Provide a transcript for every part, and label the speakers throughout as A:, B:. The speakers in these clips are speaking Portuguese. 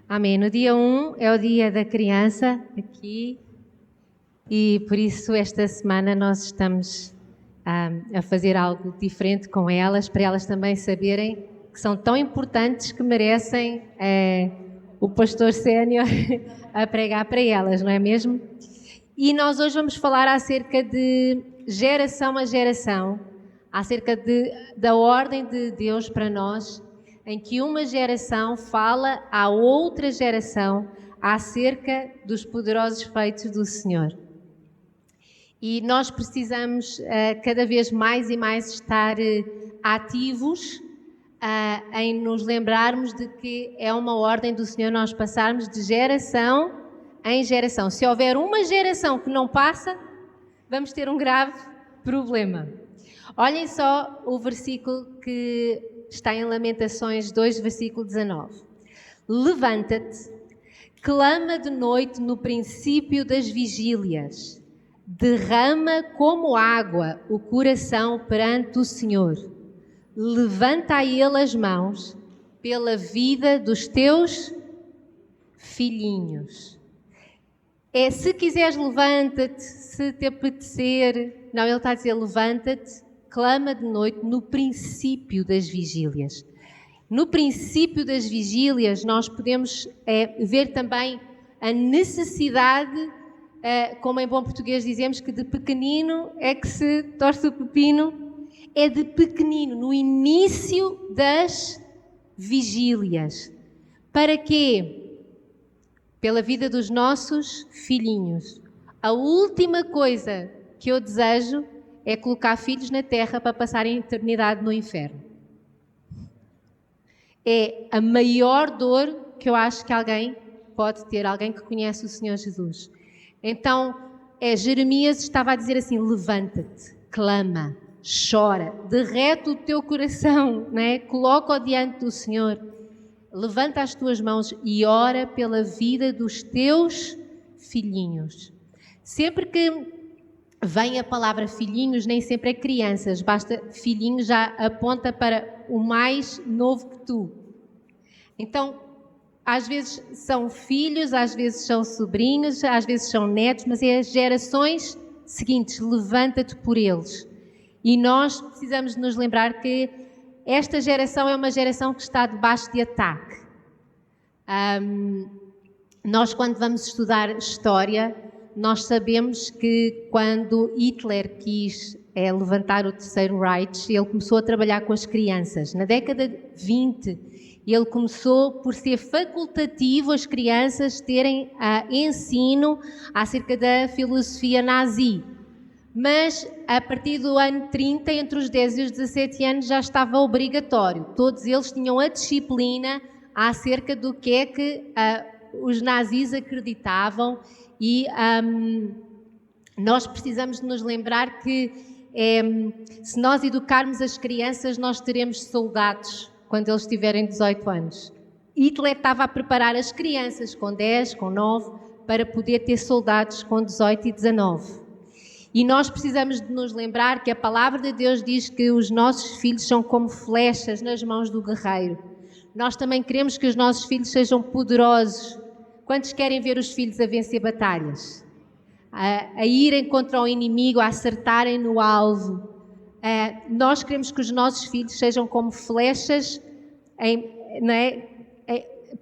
A: Amém. No dia 1 é o dia da criança aqui e por isso esta semana nós estamos a fazer algo diferente com elas, para elas também saberem que são tão importantes que merecem o pastor sénior a pregar para elas, não é mesmo? E nós hoje vamos falar acerca de geração a geração, acerca da ordem de Deus para nós, em que uma geração fala à outra geração acerca dos poderosos feitos do Senhor. E nós precisamos cada vez mais e mais estar ativos em nos lembrarmos de que é uma ordem do Senhor nós passarmos de geração em geração. Se houver uma geração que não passa, vamos ter um grave problema. Olhem só o versículo que está em Lamentações 2, versículo 19. Levanta-te, clama de noite no princípio das vigílias, derrama como água o coração perante o Senhor. Levanta a Ele as mãos pela vida dos teus filhinhos. Se quiseres, levanta-te, se te apetecer. Não, ele está a dizer, levanta-te, clama de noite no princípio das vigílias. No princípio das vigílias nós podemos ver também a necessidade, como em bom português dizemos, que de pequenino é que se torce o pepino, é de pequenino, no início das vigílias. Para quê? Pela vida dos nossos filhinhos. A última coisa que eu desejo é colocar filhos na terra para passarem a eternidade no inferno. É a maior dor que eu acho que alguém pode ter, alguém que conhece o Senhor Jesus. Então, Jeremias estava a dizer assim, levanta-te, clama, chora, derrete o teu coração, né? Coloca-o diante do Senhor. Levanta as tuas mãos e ora pela vida dos teus filhinhos. Sempre que vem a palavra filhinhos, nem sempre é crianças, basta filhinhos, já aponta para o mais novo que tu. Então, às vezes são filhos, às vezes são sobrinhos, às vezes são netos, mas é as gerações seguintes, levanta-te por eles. E nós precisamos nos lembrar que esta geração é uma geração que está debaixo de ataque. Nós, quando vamos estudar história, nós sabemos que quando Hitler quis levantar o Terceiro Reich, ele começou a trabalhar com as crianças. Na década de 20, ele começou por ser facultativo as crianças terem ensino acerca da filosofia nazi. Mas, a partir do ano 30, entre os 10 e os 17 anos, já estava obrigatório. Todos eles tinham a disciplina acerca do que é que os nazis acreditavam e nós precisamos de nos lembrar que se nós educarmos as crianças, nós teremos soldados quando eles tiverem 18 anos. Hitler estava a preparar as crianças com 10, com 9, para poder ter soldados com 18 e 19. E nós precisamos de nos lembrar que a palavra de Deus diz que os nossos filhos são como flechas nas mãos do guerreiro. Nós também queremos que os nossos filhos sejam poderosos. Quantos querem ver os filhos a vencer batalhas? A irem contra o inimigo, a acertarem no alvo. Nós queremos que os nossos filhos sejam como flechas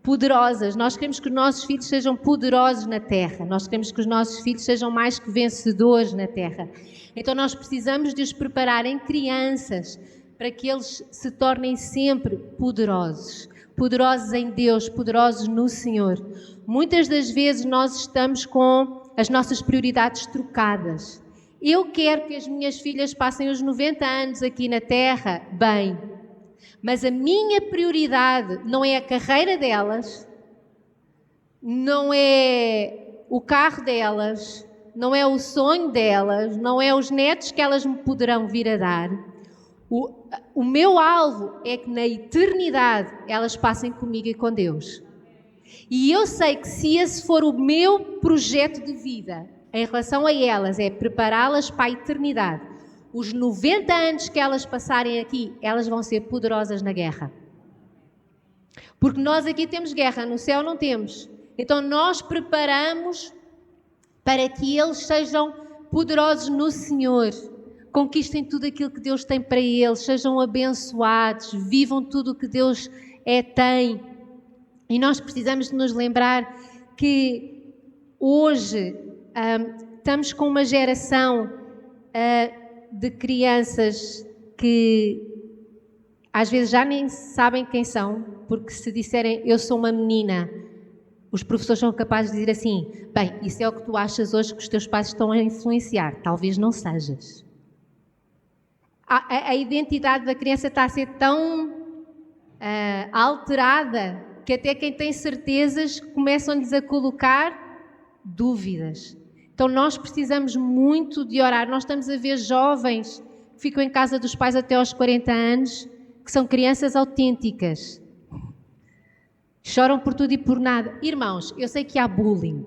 A: poderosas. Nós queremos que os nossos filhos sejam poderosos na terra. Nós queremos que os nossos filhos sejam mais que vencedores na terra. Então nós precisamos de os preparar em crianças para que eles se tornem sempre poderosos. Poderosos em Deus, poderosos no Senhor. Muitas das vezes nós estamos com as nossas prioridades trocadas. Eu quero que as minhas filhas passem os 90 anos aqui na terra, bem. Mas a minha prioridade não é a carreira delas, não é o carro delas, não é o sonho delas, não é os netos que elas me poderão vir a dar. O meu alvo é que na eternidade elas passem comigo e com Deus. E eu sei que se esse for o meu projeto de vida em relação a elas, é prepará-las para a eternidade. Os 90 anos que elas passarem aqui, elas vão ser poderosas na guerra. Porque nós aqui temos guerra, no céu não temos. Então nós preparamos para que eles sejam poderosos no Senhor, conquistem tudo aquilo que Deus tem para eles, sejam abençoados, vivam tudo o que Deus tem. E nós precisamos de nos lembrar que hoje estamos com uma geração de crianças que às vezes já nem sabem quem são, porque se disserem eu sou uma menina, os professores são capazes de dizer assim, bem, isso é o que tu achas hoje que os teus pais estão a influenciar, talvez não sejas. A identidade da criança está a ser tão alterada que até quem tem certezas começam-lhes a colocar dúvidas. Então nós precisamos muito de orar. Nós estamos a ver jovens que ficam em casa dos pais até aos 40 anos, que são crianças autênticas. Choram por tudo e por nada. Irmãos, eu sei que há bullying.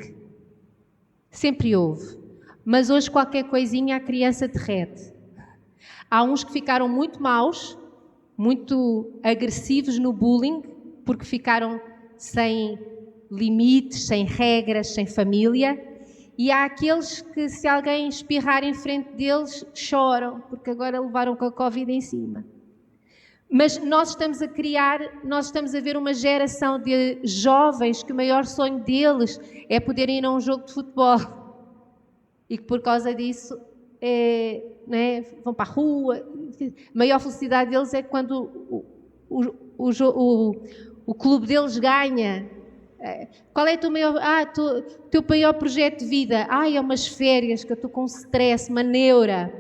A: Sempre houve. Mas hoje qualquer coisinha a criança derrete. Há uns que ficaram muito maus, muito agressivos no bullying, porque ficaram sem limites, sem regras, sem família. E há aqueles que, se alguém espirrar em frente deles, choram, porque agora levaram com a Covid em cima. Mas nós estamos a ver uma geração de jovens que o maior sonho deles é poderem ir a um jogo de futebol. E que por causa disso vão para a rua. A maior felicidade deles é quando o clube deles ganha. Qual é o teu maior projeto de vida? É umas férias, que eu estou com stress, uma neura.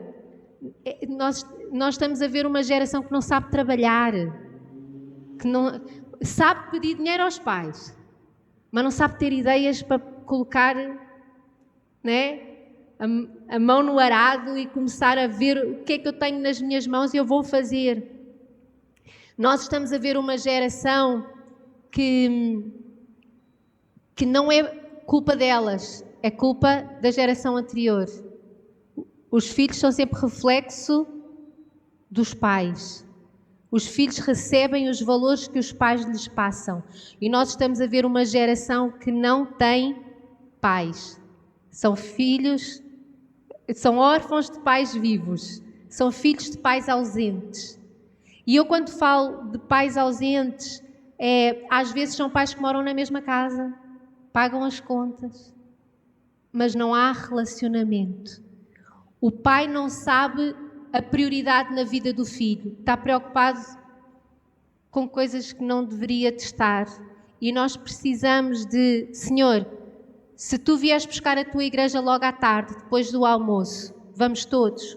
A: Nós estamos a ver uma geração que não sabe trabalhar, que não sabe pedir dinheiro aos pais, mas não sabe ter ideias para colocar a mão no arado e começar a ver o que é que eu tenho nas minhas mãos e eu vou fazer. Nós estamos a ver uma geração que não é culpa delas, é culpa da geração anterior. Os filhos são sempre reflexo dos pais. Os filhos recebem os valores que os pais lhes passam. E nós estamos a ver uma geração que não tem pais. São filhos, são órfãos de pais vivos. São filhos de pais ausentes. E eu, quando falo de pais ausentes, às vezes são pais que moram na mesma casa, pagam as contas, mas não há relacionamento. O pai não sabe a prioridade na vida do filho, está preocupado com coisas que não deveria de estar. E nós precisamos de, Senhor, se tu vieres buscar a tua igreja logo à tarde, depois do almoço, vamos todos.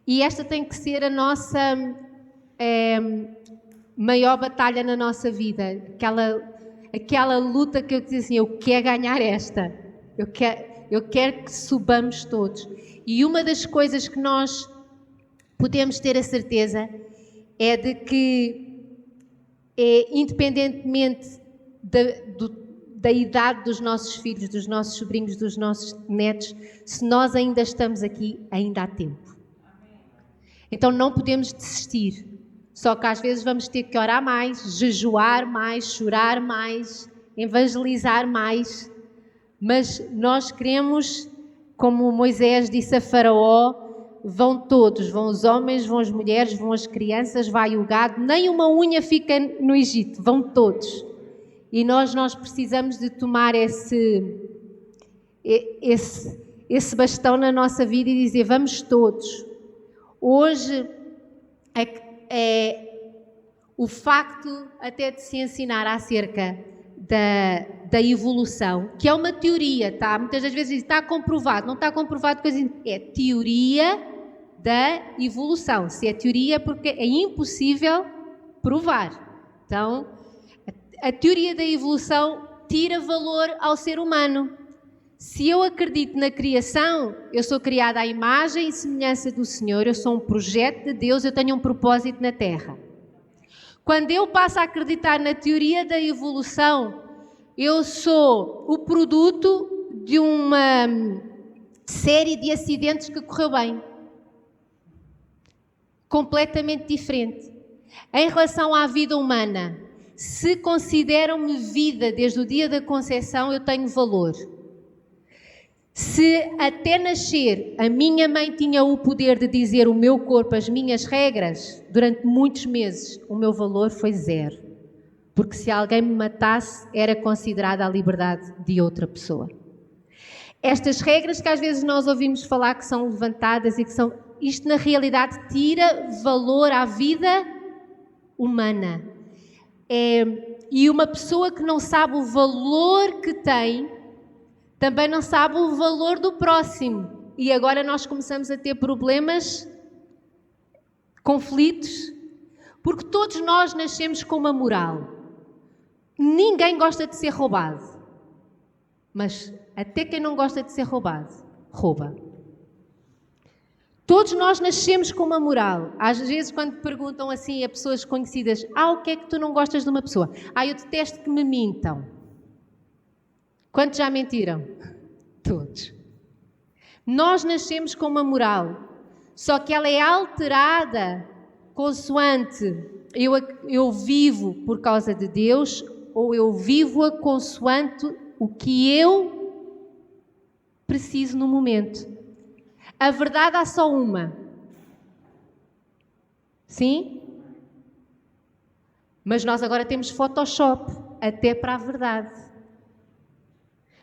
A: E esta tem que ser a nossa maior batalha na nossa vida, aquela luta que eu dizia assim, eu quero ganhar esta, eu quero que subamos todos. E uma das coisas que nós podemos ter a certeza é de que, independentemente da idade dos nossos filhos, dos nossos sobrinhos, dos nossos netos, se nós ainda estamos aqui, ainda há tempo. Então não podemos desistir. Só que às vezes vamos ter que orar mais, jejuar mais, chorar mais, evangelizar mais. Mas nós queremos, como Moisés disse a Faraó, vão todos, vão os homens, vão as mulheres, vão as crianças, vai o gado, nem uma unha fica no Egito, vão todos. E nós precisamos de tomar esse bastão na nossa vida e dizer, vamos todos. Hoje, o facto até de se ensinar acerca da evolução, que é uma teoria, tá? Muitas das vezes está comprovado, não está comprovado, é teoria da evolução. Se é teoria, porque é impossível provar. Então, a teoria da evolução tira valor ao ser humano. Se eu acredito na criação, eu sou criada à imagem e semelhança do Senhor, eu sou um projeto de Deus, eu tenho um propósito na Terra. Quando eu passo a acreditar na teoria da evolução, eu sou o produto de uma série de acidentes que correu bem. Completamente diferente. Em relação à vida humana, se consideram-me vida desde o dia da concepção, eu tenho valor. Se até nascer a minha mãe tinha o poder de dizer o meu corpo, as minhas regras, durante muitos meses o meu valor foi 0. Porque se alguém me matasse, era considerada a liberdade de outra pessoa. Estas regras que às vezes nós ouvimos falar que são levantadas e que são... Isto na realidade tira valor à vida humana. E uma pessoa que não sabe o valor que tem, também não sabe o valor do próximo. E agora nós começamos a ter problemas, conflitos, porque todos nós nascemos com uma moral. Ninguém gosta de ser roubado. Mas até quem não gosta de ser roubado, rouba. Todos nós nascemos com uma moral. Às vezes quando perguntam assim a pessoas conhecidas, o que é que tu não gostas de uma pessoa? Eu detesto que me mintam. Quantos já mentiram? Todos. Nós nascemos com uma moral, só que ela é alterada consoante eu vivo por causa de Deus ou eu vivo-a consoante o que eu preciso no momento. A verdade há só uma. Sim? Mas nós agora temos Photoshop até para a verdade.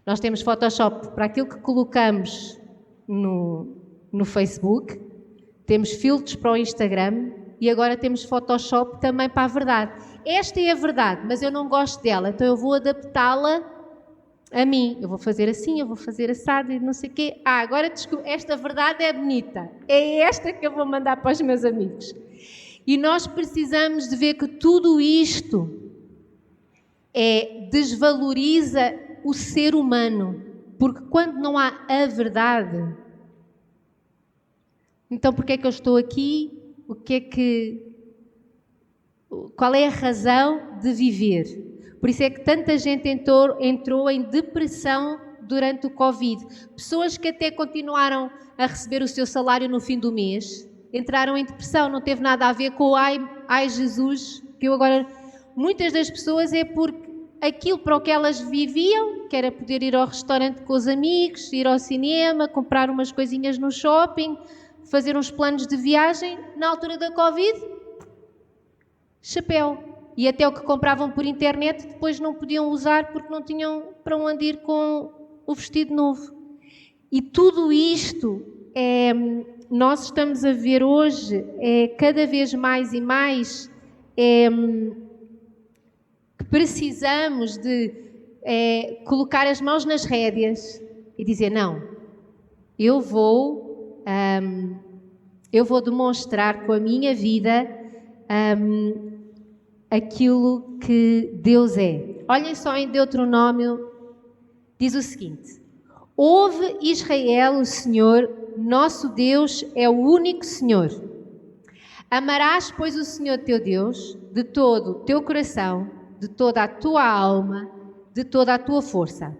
A: Nós temos Photoshop para aquilo que colocamos no Facebook, temos filtros para o Instagram e agora temos Photoshop também para a verdade. Esta é a verdade, mas eu não gosto dela, então eu vou adaptá-la a mim. Eu vou fazer assim, eu vou fazer assado e não sei o quê. Agora desculpa, esta verdade é bonita. É esta que eu vou mandar para os meus amigos. E nós precisamos de ver que tudo isto desvaloriza o ser humano. Porque quando não há a verdade, então porquê é que eu estou aqui? Qual é a razão de viver? Por isso é que tanta gente entrou em depressão durante o Covid. Pessoas que até continuaram a receber o seu salário no fim do mês, entraram em depressão. Não teve nada a ver com o ai Jesus, que eu agora... Muitas das pessoas é porque aquilo para o que elas viviam, que era poder ir ao restaurante com os amigos, ir ao cinema, comprar umas coisinhas no shopping, fazer uns planos de viagem, na altura da Covid, chapéu. E até o que compravam por internet depois não podiam usar porque não tinham para onde ir com o vestido novo. E tudo isto, nós estamos a ver hoje, cada vez mais e mais, que precisamos de colocar as mãos nas rédeas e dizer, não, eu vou demonstrar com a minha vida aquilo que Deus é. Olhem só em Deuteronômio, diz o seguinte: ouve Israel, o Senhor, nosso Deus é o único Senhor. Amarás, pois, o Senhor teu Deus de todo o teu coração, de toda a tua alma, de toda a tua força.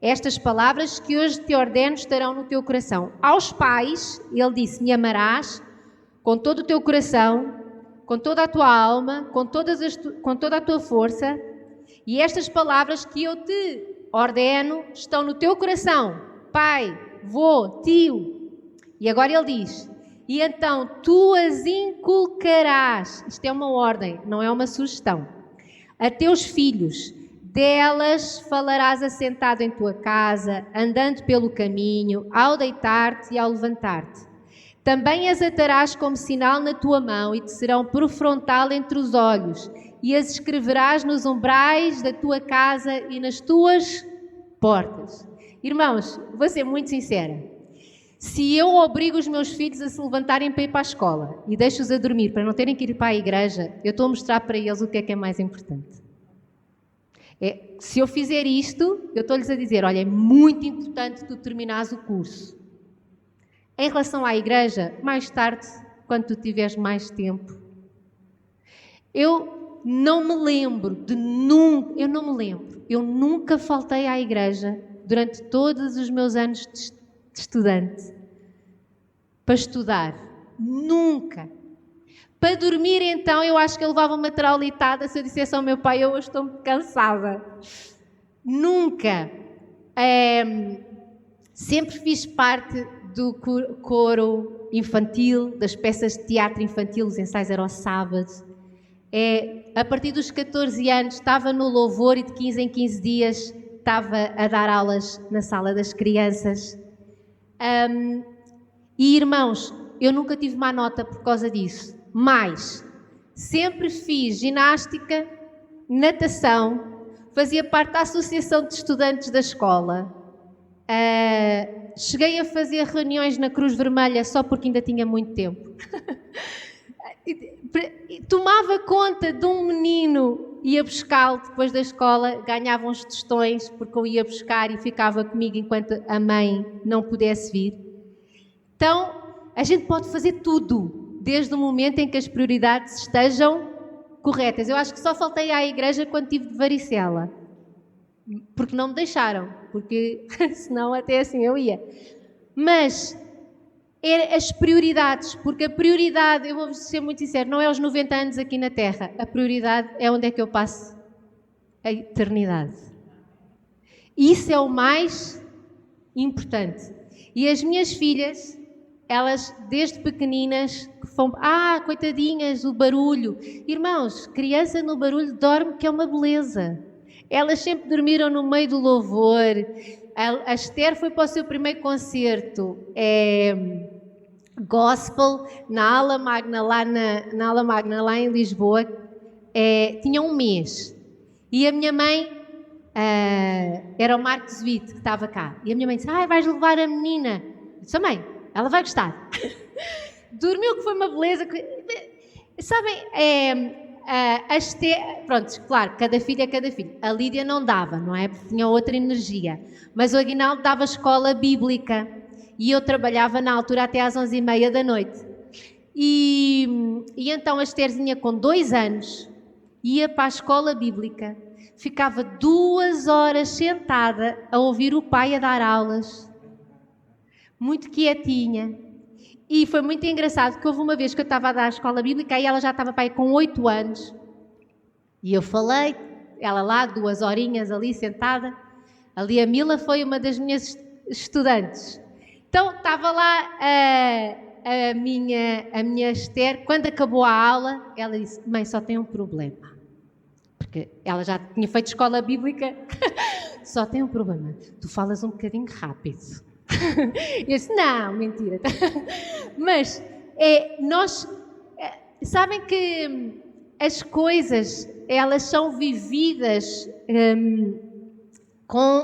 A: Estas palavras que hoje te ordeno estarão no teu coração. Aos pais, ele disse, me amarás com todo o teu coração, com toda a tua alma, com toda a tua força, e estas palavras que eu te ordeno estão no teu coração, pai, vô, tio. E agora ele diz, e então tu as inculcarás, isto é uma ordem, não é uma sugestão, a teus filhos, delas falarás assentado em tua casa, andando pelo caminho, ao deitar-te e ao levantar-te. Também as atarás como sinal na tua mão e te serão por frontal entre os olhos, e as escreverás nos umbrais da tua casa e nas tuas portas. Irmãos, vou ser muito sincera. Se eu obrigo os meus filhos a se levantarem para ir para a escola e deixo-os a dormir para não terem que ir para a igreja, eu estou a mostrar para eles o que é mais importante. Se eu fizer isto, eu estou-lhes a dizer, olha, é muito importante tu terminares o curso. Em relação à igreja, mais tarde, quando tu tiveres mais tempo, eu não me lembro, eu nunca faltei à igreja durante todos os meus anos de estudante para estudar. Nunca. Para dormir, então, eu acho que eu levava uma traulitada se eu dissesse ao meu pai: eu hoje estou cansada. Nunca. Sempre fiz parte do coro infantil, das peças de teatro infantil, os ensaios eram aos sábados. A partir dos 14 anos estava no louvor e de 15 em 15 dias estava a dar aulas na sala das crianças. E irmãos, eu nunca tive má nota por causa disso, mas sempre fiz ginástica, natação, fazia parte da associação de estudantes da escola. Cheguei a fazer reuniões na Cruz Vermelha só porque ainda tinha muito tempo. Tomava conta de um menino, ia buscá-lo depois da escola, ganhava uns tostões porque eu ia buscar e ficava comigo enquanto a mãe não pudesse vir. Então, a gente pode fazer tudo, desde o momento em que as prioridades estejam corretas. Eu acho que só faltei à igreja quando tive de varicela, porque não me deixaram, porque senão até assim eu ia. Mas as prioridades, porque a prioridade, eu vou ser muito sincero, não é os 90 anos aqui na Terra, a prioridade é onde é que eu passo a eternidade. Isso é o mais importante. E as minhas filhas, elas desde pequeninas, coitadinhas, o barulho. Irmãos, criança no barulho dorme, que é uma beleza. Elas sempre dormiram no meio do louvor. A Esther foi para o seu primeiro concerto gospel na Ala Magna, lá em Lisboa. Tinha um mês. E a minha mãe, era o Marcos Witt que estava cá. E a minha mãe disse: vais levar a menina. Eu disse: mãe, ela vai gostar. Dormiu, que foi uma beleza. Sabem, a Esther, pronto, claro, cada filho é cada filho. A Lídia não dava, não é? Porque tinha outra energia. Mas o Aguinaldo dava escola bíblica. E eu trabalhava na altura até às 11h30 da noite. E então a Estherzinha, com 2 anos, ia para a escola bíblica. Ficava 2 horas sentada a ouvir o pai a dar aulas. Muito quietinha. E foi muito engraçado, porque houve uma vez que eu estava a dar a escola bíblica e ela já estava pai com 8 anos. E eu falei, ela lá, 2 horinhas ali sentada. Ali a Mila foi uma das minhas estudantes. Então estava lá a minha Esther. Quando acabou a aula, ela disse: mãe, só tem um problema. Porque ela já tinha feito escola bíblica. Só tem um problema, tu falas um bocadinho rápido. Eu disse: não, mentira. Mas nós sabem que as coisas, elas são vividas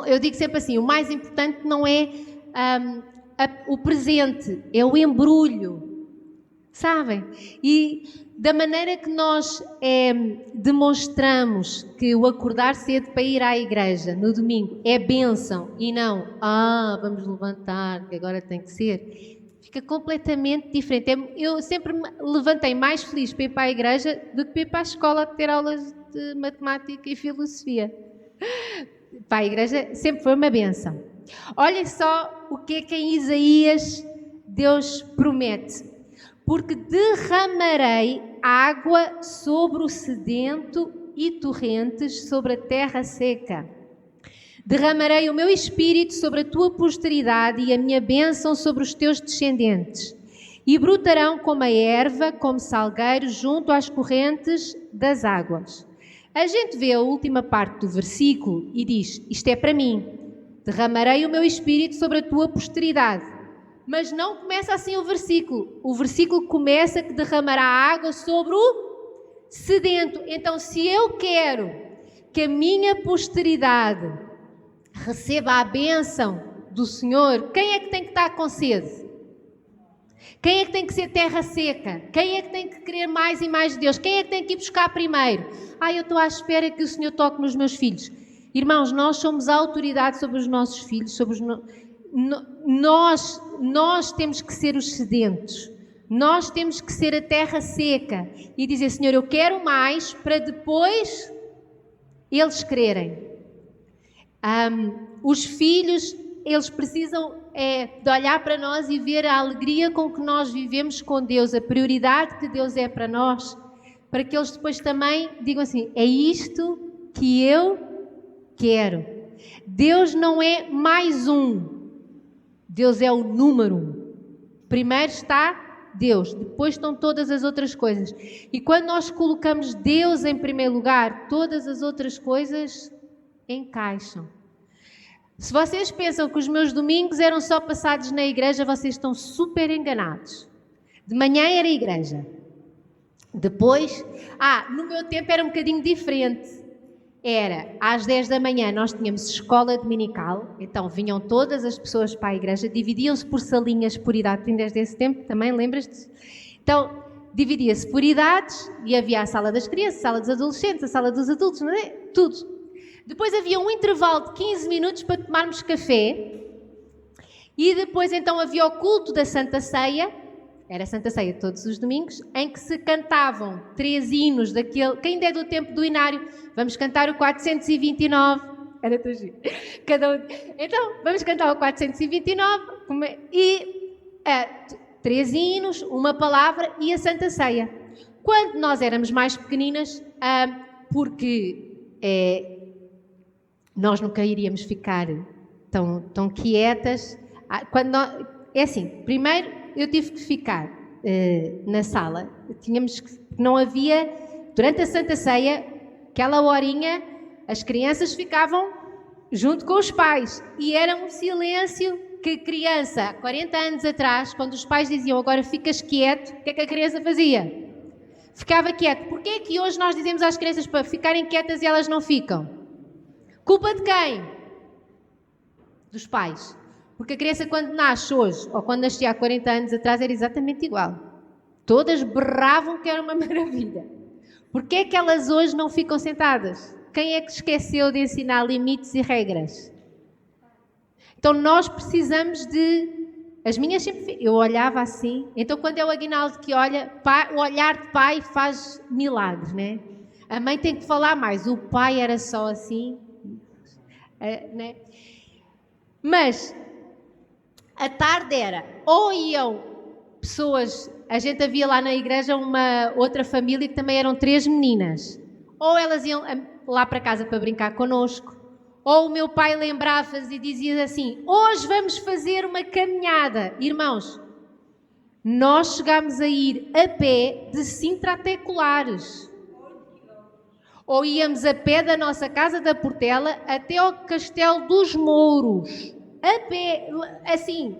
A: eu digo sempre assim, o mais importante não é o presente, é o embrulho, sabem? E da maneira que nós demonstramos que o acordar cedo para ir à igreja no domingo é bênção e não, vamos levantar, que agora tem que ser, fica completamente diferente. Eu sempre me levantei mais feliz para ir para a igreja do que para ir para a escola ter aulas de matemática e filosofia. Para a igreja sempre foi uma bênção. Olhem só o que é que em Isaías Deus promete. Porque derramarei água sobre o sedento e torrentes sobre a terra seca. Derramarei o meu espírito sobre a tua posteridade e a minha bênção sobre os teus descendentes. E brotarão como a erva, como salgueiro, junto às correntes das águas. A gente vê a última parte do versículo e diz: isto é para mim. Derramarei o meu espírito sobre a tua posteridade. Mas não começa assim o versículo. O versículo começa que derramará água sobre o sedento. Então, se eu quero que a minha posteridade receba a bênção do Senhor, quem é que tem que estar com sede? Quem é que tem que ser terra seca? Quem é que tem que querer mais e mais de Deus? Quem é que tem que ir buscar primeiro? Eu estou à espera que o Senhor toque nos meus filhos. Irmãos, nós somos a autoridade sobre os nossos filhos, sobre nós temos que ser os sedentos. Nós temos que ser a terra seca e dizer: Senhor, eu quero mais, para depois eles quererem. Os filhos eles precisam de olhar para nós e ver a alegria com que nós vivemos com Deus, a prioridade que Deus é para nós, para que eles depois também digam assim, é isto que eu quero. Deus não é mais um, Deus é o número 1. Primeiro está Deus, depois estão todas as outras coisas. E quando nós colocamos Deus em primeiro lugar, todas as outras coisas encaixam. Se vocês pensam que os meus domingos eram só passados na igreja, vocês estão super enganados. De manhã era igreja. Depois, no meu tempo era um bocadinho diferente. Era, às 10 da manhã nós tínhamos escola dominical, então vinham todas as pessoas para a igreja, dividiam-se por salinhas por idade, tem desde esse tempo, também lembras-te? Então, dividia-se por idades e havia a sala das crianças, a sala dos adolescentes, a sala dos adultos, não é? Tudo. Depois havia um intervalo de 15 minutos para tomarmos café e depois então havia o culto da Santa Ceia, era a Santa Ceia todos os domingos, em que se cantavam 3 hinos daquele, quem ainda é do tempo do Inário, vamos cantar o 429, era tão giro, então vamos cantar o 429 e 3 hinos, uma palavra e a Santa Ceia. Quando nós éramos mais pequeninas, porque nós nunca iríamos ficar tão quietas. É assim, primeiro eu tive que ficar na sala. Não havia, durante a Santa Ceia, aquela horinha, as crianças ficavam junto com os pais. E era um silêncio que a criança, há 40 anos atrás, quando os pais diziam agora ficas quieto, o que é que a criança fazia? Ficava quieto. Porquê é que hoje nós dizemos às crianças para ficarem quietas e elas não ficam? Culpa de quem? Dos pais. Porque a criança quando nasce hoje, ou quando nascia há 40 anos atrás, era exatamente igual. Todas berravam que era uma maravilha. Porquê é que elas hoje não ficam sentadas? Quem é que esqueceu de ensinar limites e regras? Então nós precisamos de... As minhas sempre... Eu olhava assim. Então quando é o Aguinaldo que olha, o olhar de pai faz milagres, né? A mãe tem que falar mais. O pai era só assim... né? Mas a tarde era, ou iam pessoas, a gente havia lá na igreja uma outra família que também eram 3 meninas, ou elas iam lá para casa para brincar connosco, ou o meu pai lembrava-se e dizia assim, hoje vamos fazer uma caminhada. Irmãos, nós chegámos a ir a pé de Sintra até Colares. Ou íamos a pé da nossa casa da Portela até ao Castelo dos Mouros. A pé, assim,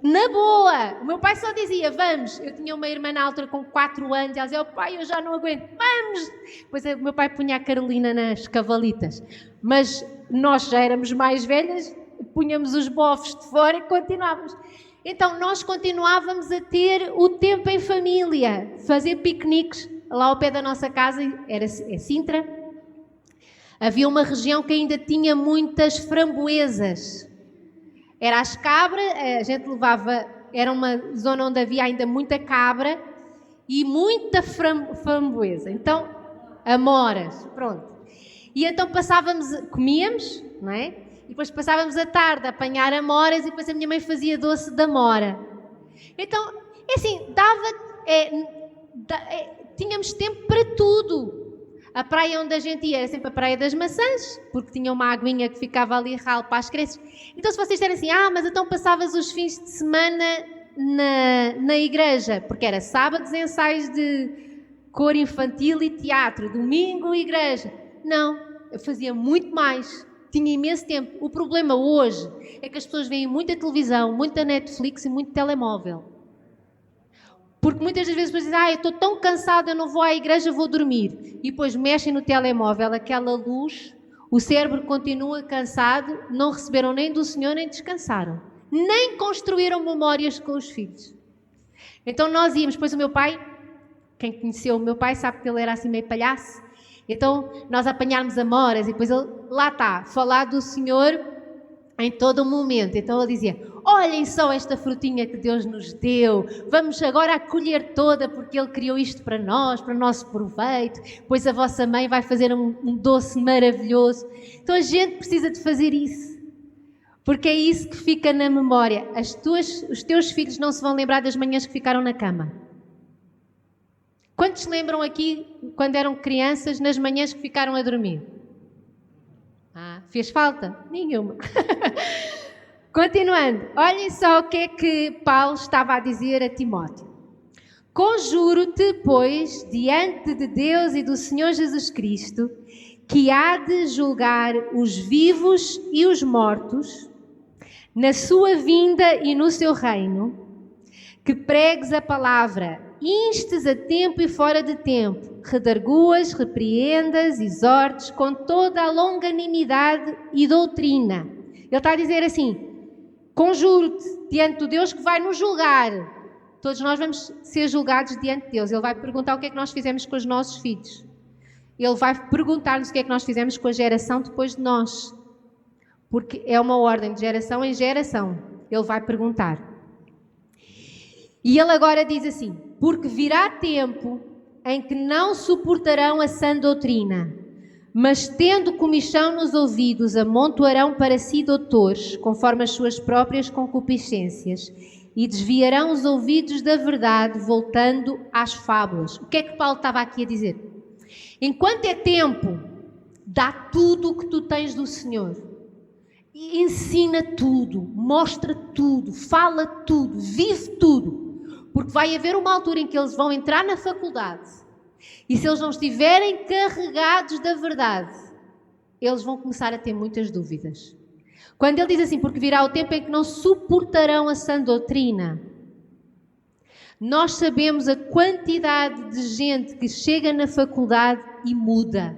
A: na boa. O meu pai só dizia, vamos. Eu tinha uma irmã na altura com 4 anos, ela dizia, oh, pai, eu já não aguento, vamos. Depois o meu pai punha a Carolina nas cavalitas. Mas nós já éramos mais velhas, punhamos os bofos de fora e continuávamos. Então nós continuávamos a ter o tempo em família, fazer piqueniques. Lá ao pé da nossa casa, é Sintra, havia uma região que ainda tinha muitas framboesas. Era as cabras, a gente levava, era uma zona onde havia ainda muita cabra e muita framboesa. Então, amoras, pronto. E então comíamos, não é? E depois passávamos a tarde a apanhar amoras e depois a minha mãe fazia doce de amora. Então, assim, tínhamos tempo para tudo. A praia onde a gente ia era sempre a Praia das Maçãs, porque tinha uma aguinha que ficava ali ralo para as crianças. Então se vocês disserem assim, mas então passavas os fins de semana na igreja, porque era sábados ensaios de cor infantil e teatro, domingo igreja. Não, eu fazia muito mais, tinha imenso tempo. O problema hoje é que as pessoas veem muita televisão, muita Netflix e muito telemóvel. Porque muitas das vezes as pessoas dizem, eu estou tão cansada, eu não vou à igreja, vou dormir. E depois mexem no telemóvel, aquela luz, o cérebro continua cansado, não receberam nem do Senhor, nem descansaram. Nem construíram memórias com os filhos. Então nós íamos, depois o meu pai, quem conheceu o meu pai sabe que ele era assim meio palhaço. Então nós apanháramos amoras e depois ele, lá está, falar do Senhor em todo o momento. Então ele dizia, olhem só esta frutinha que Deus nos deu, vamos agora a colher toda porque Ele criou isto para nós, para o nosso proveito, pois a vossa mãe vai fazer um doce maravilhoso. Então a gente precisa de fazer isso. Porque é isso que fica na memória. Os teus filhos não se vão lembrar das manhãs que ficaram na cama. Quantos se lembram aqui, quando eram crianças, nas manhãs que ficaram a dormir? Fez falta? Nenhuma. Continuando, olhem só o que é que Paulo estava a dizer a Timóteo. Conjuro-te, pois, diante de Deus e do Senhor Jesus Cristo, que há de julgar os vivos e os mortos, na sua vinda e no seu reino, que pregues a palavra, instes a tempo e fora de tempo, redarguas, repreendas, exortes, com toda a longanimidade e doutrina. Ele está a dizer assim, conjuro-te diante do Deus que vai nos julgar. Todos nós vamos ser julgados diante de Deus. Ele vai perguntar o que é que nós fizemos com os nossos filhos. Ele vai perguntar-nos o que é que nós fizemos com a geração depois de nós. Porque é uma ordem de geração em geração. Ele vai perguntar. E ele agora diz assim, porque virá tempo em que não suportarão a sã doutrina, mas tendo comichão nos ouvidos, amontoarão para si doutores, conforme as suas próprias concupiscências, e desviarão os ouvidos da verdade, voltando às fábulas. O que é que Paulo estava aqui a dizer? Enquanto é tempo, dá tudo o que tu tens do Senhor. E ensina tudo, mostra tudo, fala tudo, vive tudo. Porque vai haver uma altura em que eles vão entrar na faculdade. E se eles não estiverem carregados da verdade, eles vão começar a ter muitas dúvidas. Quando ele diz assim, porque virá o tempo em que não suportarão a sã doutrina, nós sabemos a quantidade de gente que chega na faculdade e muda.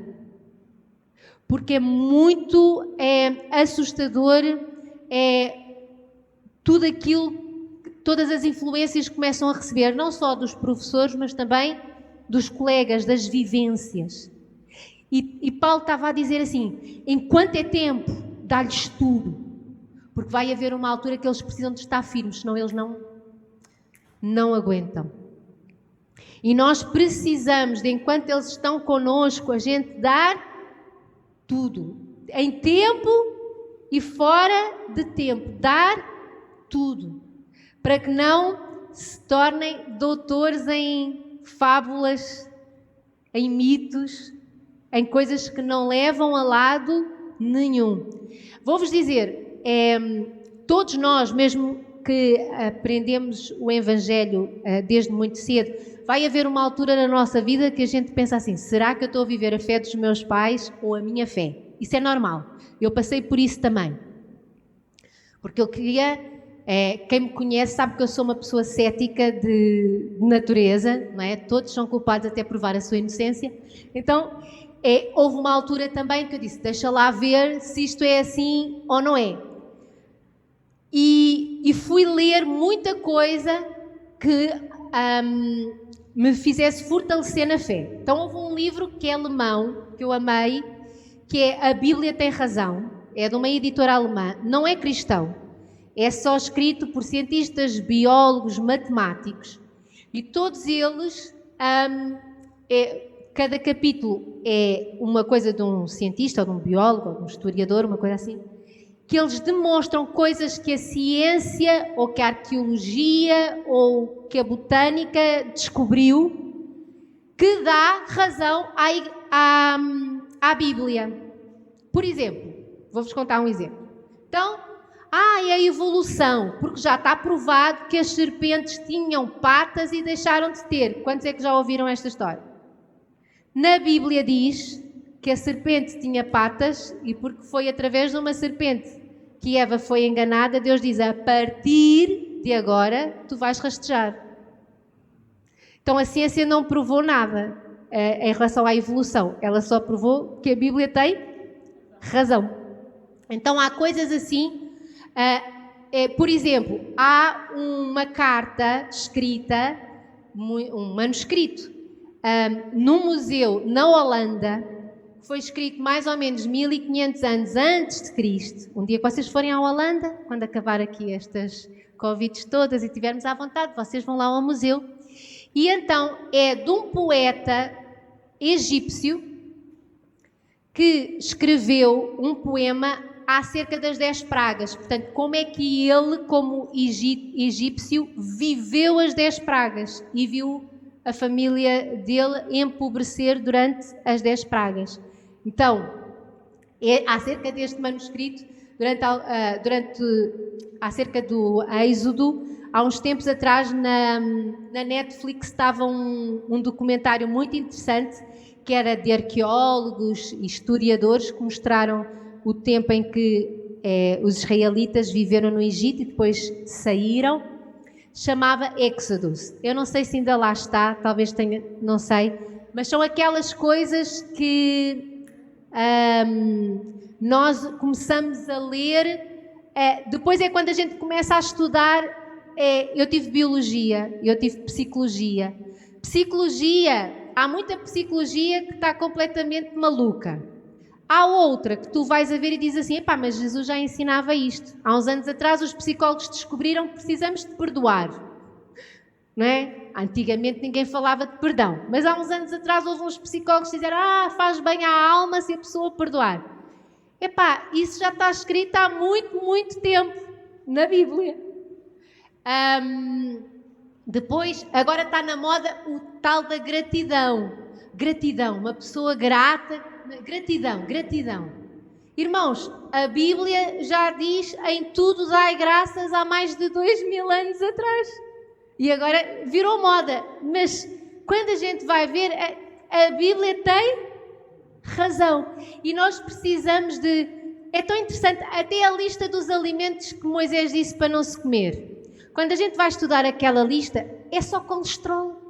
A: Porque é muito assustador, tudo aquilo, todas as influências que começam a receber, não só dos professores, mas também dos colegas, das vivências. E Paulo estava a dizer assim, enquanto é tempo, dá-lhes tudo. Porque vai haver uma altura que eles precisam de estar firmes, senão eles não aguentam. E nós precisamos, de enquanto eles estão connosco, a gente dar tudo. Em tempo e fora de tempo. Dar tudo. Para que não se tornem doutores em fábulas, em mitos, em coisas que não levam a lado nenhum. Vou-vos dizer, todos nós, mesmo que aprendemos o Evangelho desde muito cedo, vai haver uma altura na nossa vida que a gente pensa assim, será que eu estou a viver a fé dos meus pais ou a minha fé? Isso é normal. Eu passei por isso também. Porque eu queria... quem me conhece sabe que eu sou uma pessoa cética de natureza, não é? Todos são culpados até provar a sua inocência. Então, houve uma altura também que eu disse, deixa lá ver se isto é assim ou não é. E fui ler muita coisa que me fizesse fortalecer na fé. Então, houve um livro que é alemão, que eu amei, que é A Bíblia Tem Razão. É de uma editora alemã, não é cristão. É só escrito por cientistas, biólogos, matemáticos. E todos eles, cada capítulo é uma coisa de um cientista, ou de um biólogo, ou de um historiador, uma coisa assim, que eles demonstram coisas que a ciência, ou que a arqueologia, ou que a botânica descobriu, que dá razão à Bíblia. Por exemplo, vou-vos contar um exemplo. Então, e a evolução, porque já está provado que as serpentes tinham patas e deixaram de ter. Quantos é que já ouviram esta história? Na Bíblia diz que a serpente tinha patas e porque foi através de uma serpente que Eva foi enganada, Deus diz, a partir de agora tu vais rastejar. Então a ciência não provou nada em relação à evolução. Ela só provou que a Bíblia tem razão. Então há coisas assim... por exemplo, há uma carta escrita, um manuscrito, num museu na Holanda, que foi escrito mais ou menos 1500 anos antes de Cristo. Um dia que vocês forem à Holanda, quando acabar aqui estas Covids todas e tivermos à vontade, vocês vão lá ao museu. E então é de um poeta egípcio que escreveu um poema acerca das 10 pragas. Portanto, como é que ele, como egípcio, viveu as 10 pragas e viu a família dele empobrecer durante as 10 pragas. Então, acerca deste manuscrito, acerca do Êxodo, há uns tempos atrás na Netflix estava um documentário muito interessante, que era de arqueólogos e historiadores que mostraram o tempo em que os israelitas viveram no Egito e depois saíram. Chamava Exodus. Eu não sei se ainda lá está, talvez tenha, não sei, mas são aquelas coisas que nós começamos a ler, depois é quando a gente começa a estudar. Eu tive biologia, eu tive psicologia. Psicologia, há muita psicologia que está completamente maluca. Há outra que tu vais a ver e dizes assim, epá, mas Jesus já ensinava isto. Há uns anos atrás os psicólogos descobriram que precisamos de perdoar. Não é? Antigamente ninguém falava de perdão, mas há uns anos atrás houve uns psicólogos que disseram, faz bem à alma se a pessoa perdoar. Epá, isso já está escrito há muito, muito tempo na Bíblia. Depois, agora está na moda o tal da gratidão. Gratidão, uma pessoa grata. Gratidão. Irmãos, a Bíblia já diz em tudo dai graças há mais de 2000 anos atrás. E agora virou moda. Mas quando a gente vai ver, a Bíblia tem razão. E nós precisamos de... É tão interessante, até a lista dos alimentos que Moisés disse para não se comer. Quando a gente vai estudar aquela lista, é só colesterol.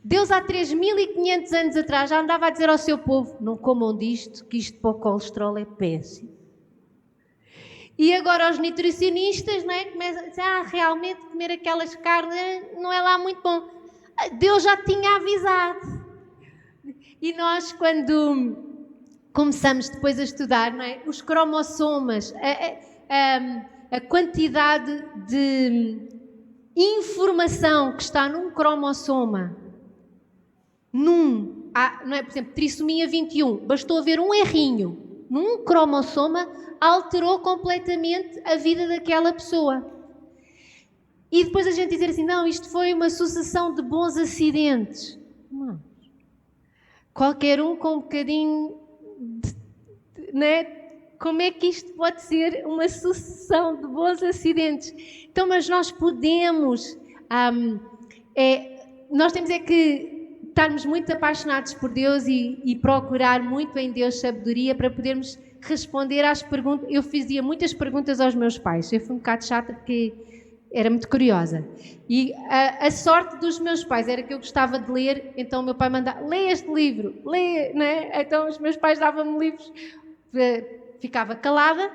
A: Deus há 3.500 anos atrás já andava a dizer ao seu povo, não comam disto, que isto para o colesterol é péssimo. E agora os nutricionistas, não é, começam a dizer, realmente comer aquelas carnes não é lá muito bom. Deus já tinha avisado. E nós, quando começamos depois a estudar, não é, os cromossomas, a quantidade de informação que está num cromossoma, não é, por exemplo, trissomia 21, bastou haver um errinho num cromossoma, alterou completamente a vida daquela pessoa. E depois a gente dizer assim, não, isto foi uma sucessão de bons acidentes. Não. Qualquer um com um bocadinho né? Como é que isto pode ser uma sucessão de bons acidentes? Então, mas nós podemos, nós temos que estarmos muito apaixonados por Deus e procurar muito em Deus sabedoria para podermos responder às perguntas. Eu fazia muitas perguntas aos meus pais, eu fui um bocado chata porque era muito curiosa. E a sorte dos meus pais era que eu gostava de ler, então o meu pai mandava, lê este livro, lê, não é? Então os meus pais davam-me livros, ficava calada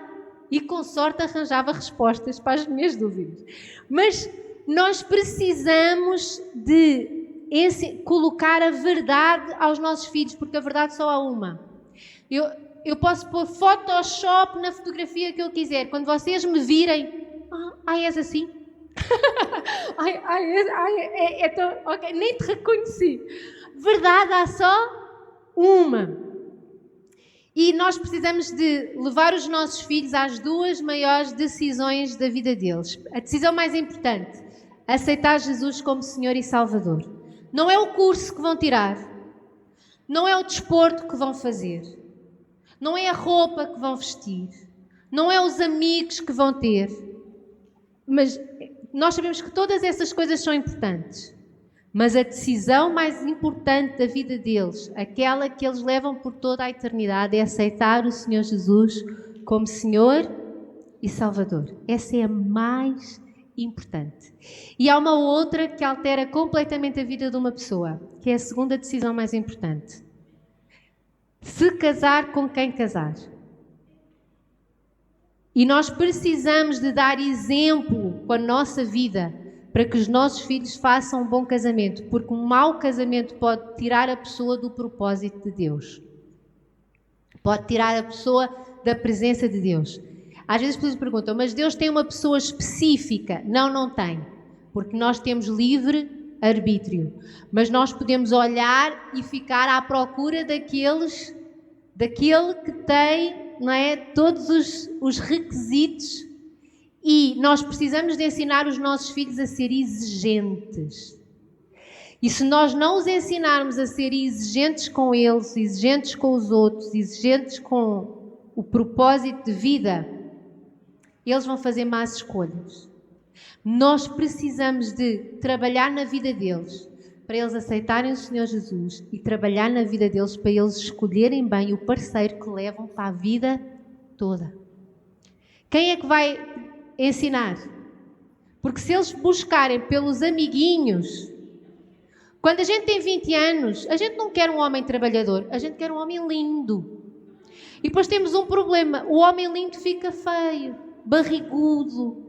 A: e com sorte arranjava respostas para as minhas dúvidas. Mas nós precisamos de colocar a verdade aos nossos filhos, porque a verdade só há uma. Eu posso pôr Photoshop na fotografia que eu quiser. Quando vocês me virem, és assim? Ok, nem te reconheci. Verdade há só uma. E nós precisamos de levar os nossos filhos às duas maiores decisões da vida deles. A decisão mais importante, aceitar Jesus como Senhor e Salvador. Não é o curso que vão tirar, não é o desporto que vão fazer, não é a roupa que vão vestir, não é os amigos que vão ter, mas nós sabemos que todas essas coisas são importantes, mas a decisão mais importante da vida deles, aquela que eles levam por toda a eternidade, é aceitar o Senhor Jesus como Senhor e Salvador. Essa é a mais importante. E há uma outra que altera completamente a vida de uma pessoa, que é a segunda decisão mais importante. Se casar com quem casar. E nós precisamos de dar exemplo com a nossa vida para que os nossos filhos façam um bom casamento, porque um mau casamento pode tirar a pessoa do propósito de Deus. Pode tirar a pessoa da presença de Deus. Às vezes as pessoas perguntam, mas Deus tem uma pessoa específica? Não, não tem. Porque nós temos livre arbítrio. Mas nós podemos olhar e ficar à procura daquele que tem não é, todos os requisitos, e nós precisamos de ensinar os nossos filhos a ser exigentes. E se nós não os ensinarmos a ser exigentes com eles, exigentes com os outros, exigentes com o propósito de vida, eles vão fazer más escolhas. Nós precisamos de trabalhar na vida deles, para eles aceitarem o Senhor Jesus, e trabalhar na vida deles para eles escolherem bem o parceiro que levam para a vida toda. Quem é que vai ensinar? Porque se eles buscarem pelos amiguinhos, quando a gente tem 20 anos, a gente não quer um homem trabalhador, a gente quer um homem lindo. E depois temos um problema, o homem lindo fica feio, barrigudo.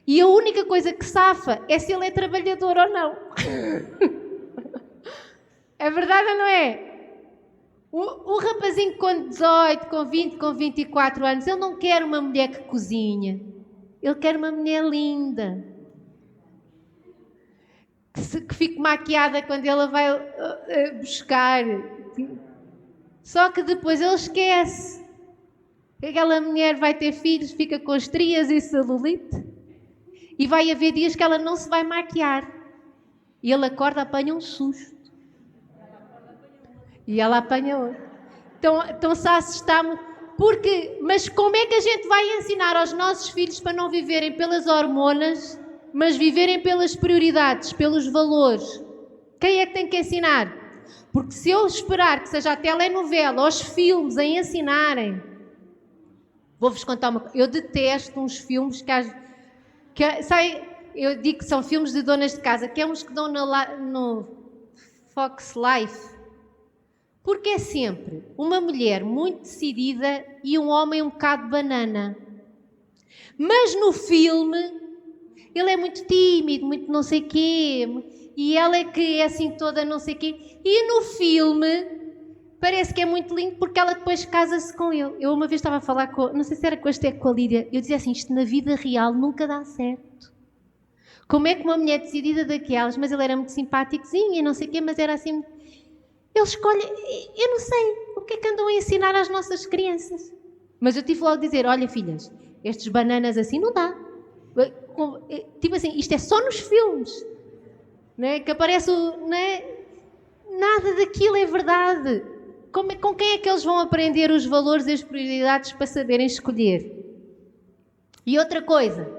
A: E a única coisa que safa é se ele é trabalhador ou não. É verdade ou não é? O rapazinho com 18, com 20, com 24 anos, ele não quer uma mulher que cozinha. Ele quer uma mulher linda. Que fique maquiada quando ela vai buscar. Só que depois ele esquece. Aquela mulher vai ter filhos, fica com estrias e celulite. E vai haver dias que ela não se vai maquiar. E ele acorda, apanha um susto. E ela apanha outro. Então se a assustar muito. Mas como é que a gente vai ensinar aos nossos filhos para não viverem pelas hormonas, mas viverem pelas prioridades, pelos valores? Quem é que tem que ensinar? Porque se eu esperar que seja a telenovela ou os filmes a ensinarem... Vou-vos contar uma coisa. Eu detesto uns filmes eu digo que são filmes de donas de casa, que é uns que dão no Fox Life, porque é sempre uma mulher muito decidida e um homem um bocado banana. Mas no filme, ele é muito tímido, muito não sei quê, e ela é que é assim toda não sei quê. E no filme, parece que é muito lindo porque ela depois casa-se com ele. Eu uma vez estava a falar não sei se era com a Lídia, eu dizia assim, isto na vida real nunca dá certo. Como é que uma mulher decidida daquelas, mas ele era muito simpáticozinho e não sei o quê, mas era assim... Ele escolhe... Eu não sei o que é que andam a ensinar às nossas crianças. Mas eu tive logo a dizer, olha filhas, estes bananas assim não dá. Tipo assim, isto é só nos filmes. Não é? Que aparece não é? Nada daquilo é verdade. Com quem é que eles vão aprender os valores e as prioridades para saberem escolher? E outra coisa,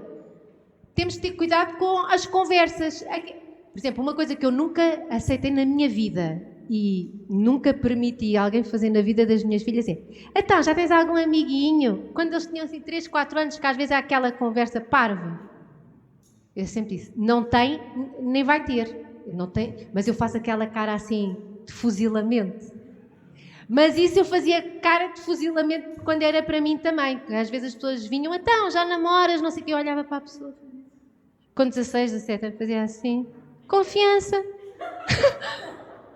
A: temos de ter cuidado com as conversas. Por exemplo, uma coisa que eu nunca aceitei na minha vida e nunca permiti alguém fazer na vida das minhas filhas é: então, já tens algum amiguinho? Quando eles tinham assim 3, 4 anos, que às vezes há aquela conversa parva. Eu sempre disse, não tem, nem vai ter. Não tem, mas eu faço aquela cara assim de fuzilamento. Mas isso eu fazia cara de fuzilamento quando era para mim também. Às vezes as pessoas vinham, então, já namoras, não sei o que, eu olhava para a pessoa. Com 16, 17, eu fazia assim, confiança.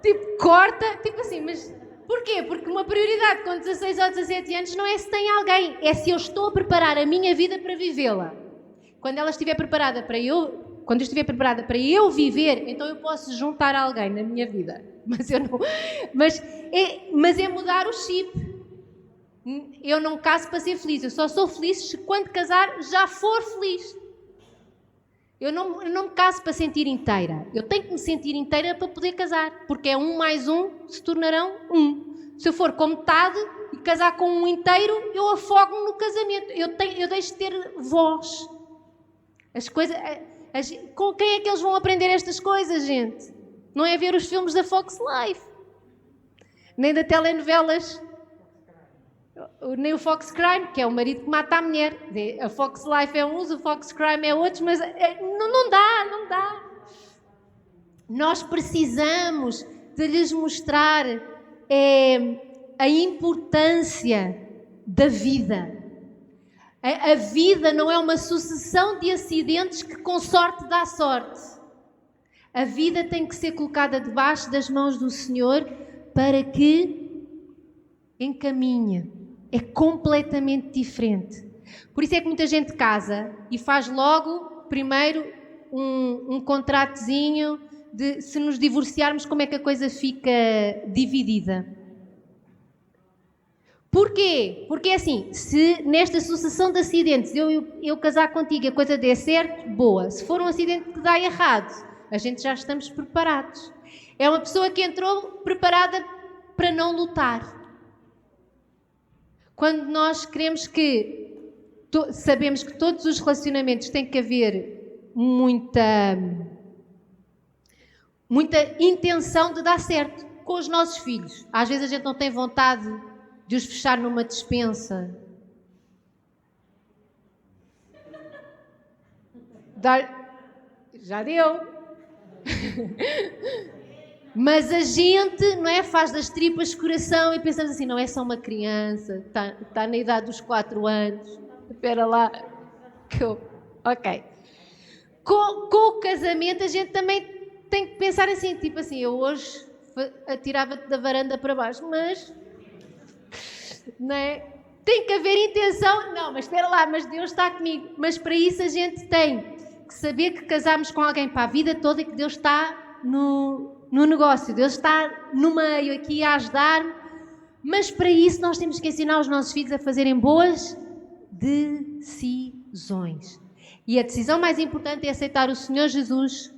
A: Tipo, corta, tipo assim, mas porquê? Porque uma prioridade com 16 ou 17 anos não é se tem alguém, é se eu estou a preparar a minha vida para vivê-la. Quando ela estiver preparada para quando eu estiver preparada para eu viver, então eu posso juntar alguém na minha vida. Mas eu não. Mas é mudar o chip. Eu não caso para ser feliz. Eu só sou feliz se quando casar já for feliz. Eu não me caso para sentir inteira. Eu tenho que me sentir inteira para poder casar. Porque é 1 mais 1 se tornarão 1. Se eu for com metade e casar com um inteiro, eu afogo-me no casamento. Eu deixo de ter voz. As coisas... Com quem é que eles vão aprender estas coisas, gente? Não é ver os filmes da Fox Life. Nem da telenovelas. Nem o Fox Crime, que é o marido que mata a mulher. A Fox Life é uns, o Fox Crime é outros, mas não dá. Nós precisamos de lhes mostrar a importância da vida. A vida não é uma sucessão de acidentes que com sorte dá sorte. A vida tem que ser colocada debaixo das mãos do Senhor para que encaminhe. É completamente diferente. Por isso é que muita gente casa e faz logo, primeiro, um contratozinho de se nos divorciarmos, como é que a coisa fica dividida. Porquê? Porque assim, se nesta sucessão de acidentes eu casar contigo e a coisa der certo, boa. Se for um acidente que dá errado, a gente já estamos preparados. É uma pessoa que entrou preparada para não lutar. Quando nós queremos sabemos que todos os relacionamentos têm que haver muita intenção de dar certo com os nossos filhos. Às vezes a gente não tem vontade de os fechar numa despensa. Já deu. Mas a gente, não é, faz das tripas coração e pensamos assim, não é só uma criança, está na idade dos 4 anos. Espera lá. Ok. Com o casamento a gente também tem que pensar assim, tipo assim, eu hoje atirava-te da varanda para baixo, mas não é? Tem que haver intenção. Não, mas espera lá, mas Deus está comigo. Mas para isso a gente tem que saber que casamos com alguém para a vida toda e que Deus está no negócio. Deus está no meio aqui a ajudar-me. Mas para isso nós temos que ensinar os nossos filhos a fazerem boas decisões. E a decisão mais importante é aceitar o Senhor Jesus.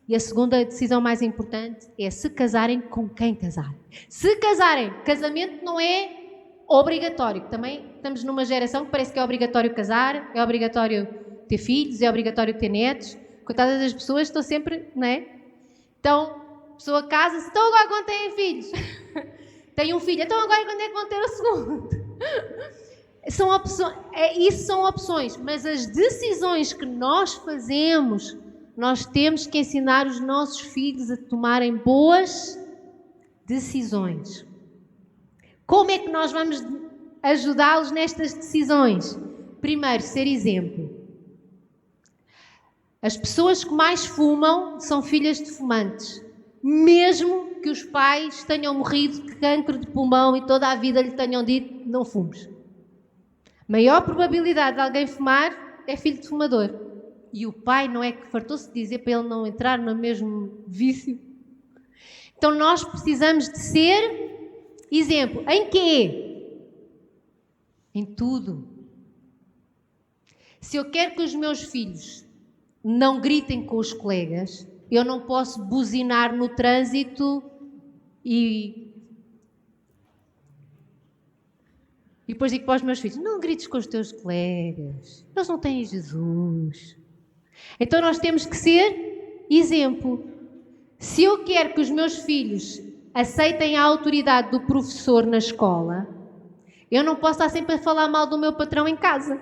A: E a segunda decisão mais importante é se casarem com quem casar. Se casarem, casamento não é obrigatório. Também estamos numa geração que parece que é obrigatório casar, é obrigatório ter filhos, é obrigatório ter netos. Coitadas das pessoas, estão sempre, não é? Então, a pessoa casa-se, então agora quando têm filhos? Tem um filho, então agora quando é que vão ter o segundo? São opções, isso são opções, mas as decisões que nós fazemos, nós temos que ensinar os nossos filhos a tomarem boas decisões. Como é que nós vamos ajudá-los nestas decisões? Primeiro, ser exemplo. As pessoas que mais fumam são filhas de fumantes. Mesmo que os pais tenham morrido de cancro de pulmão e toda a vida lhe tenham dito, não fumes. Maior probabilidade de alguém fumar é filho de fumador. E o pai não é que fartou-se de dizer para ele não entrar no mesmo vício. Então nós precisamos de ser exemplo. Em quê? Em tudo. Se eu quero que os meus filhos não gritem com os colegas, eu não posso buzinar no trânsito e depois digo para os meus filhos, não grites com os teus colegas, eles não têm Jesus. Então nós temos que ser exemplo. Se eu quero que os meus filhos aceitem a autoridade do professor na escola, eu não posso estar sempre a falar mal do meu patrão em casa.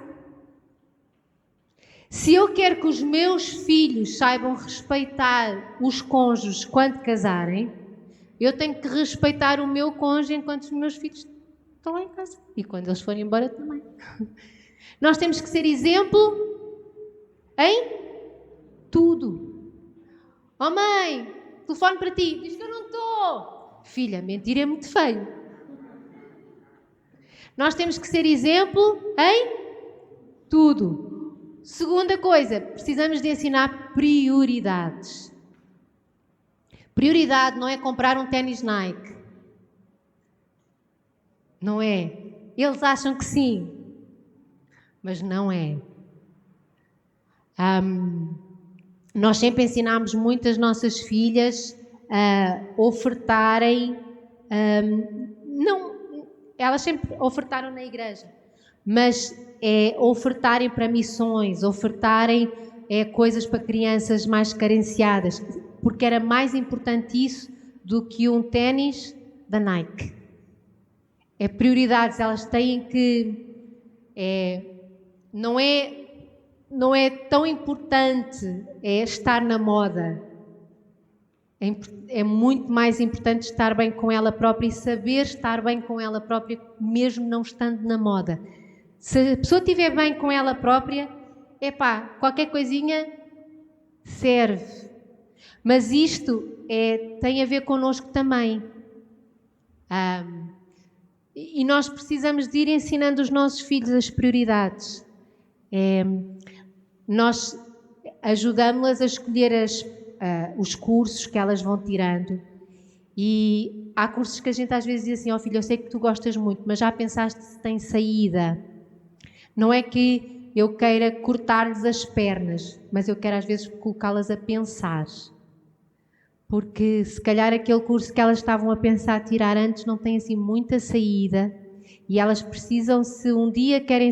A: Se eu quero que os meus filhos saibam respeitar os cônjuges quando casarem, eu tenho que respeitar o meu cônjuge enquanto os meus filhos estão lá em casa. E quando eles forem embora também. Nós temos que ser exemplo em tudo. Oh mãe, telefone para ti. Diz que eu não estou. Filha, mentir é muito feio. Nós temos que ser exemplo em tudo. Segunda coisa, precisamos de ensinar prioridades. Prioridade não é comprar um ténis Nike. Não é. Eles acham que sim, mas não é. Nós sempre ensinámos muito as nossas filhas a ofertarem, elas sempre ofertaram na igreja, mas é ofertarem para missões, ofertarem coisas para crianças mais carenciadas, porque era mais importante isso do que um ténis da Nike. É prioridades, elas têm que... Não é tão importante estar na moda. É muito mais importante estar bem com ela própria e saber estar bem com ela própria, mesmo não estando na moda. Se a pessoa estiver bem com ela própria, qualquer coisinha serve. Mas isto tem a ver connosco também. E nós precisamos de ir ensinando os nossos filhos as prioridades. Nós ajudamos-las a escolher os cursos que elas vão tirando e há cursos que a gente às vezes diz assim, filho, eu sei que tu gostas muito, mas já pensaste se tem saída? Não é que eu queira cortar-lhes as pernas, mas eu quero às vezes colocá-las a pensar. Porque se calhar aquele curso que elas estavam a pensar tirar antes não tem assim muita saída e elas precisam, se um dia querem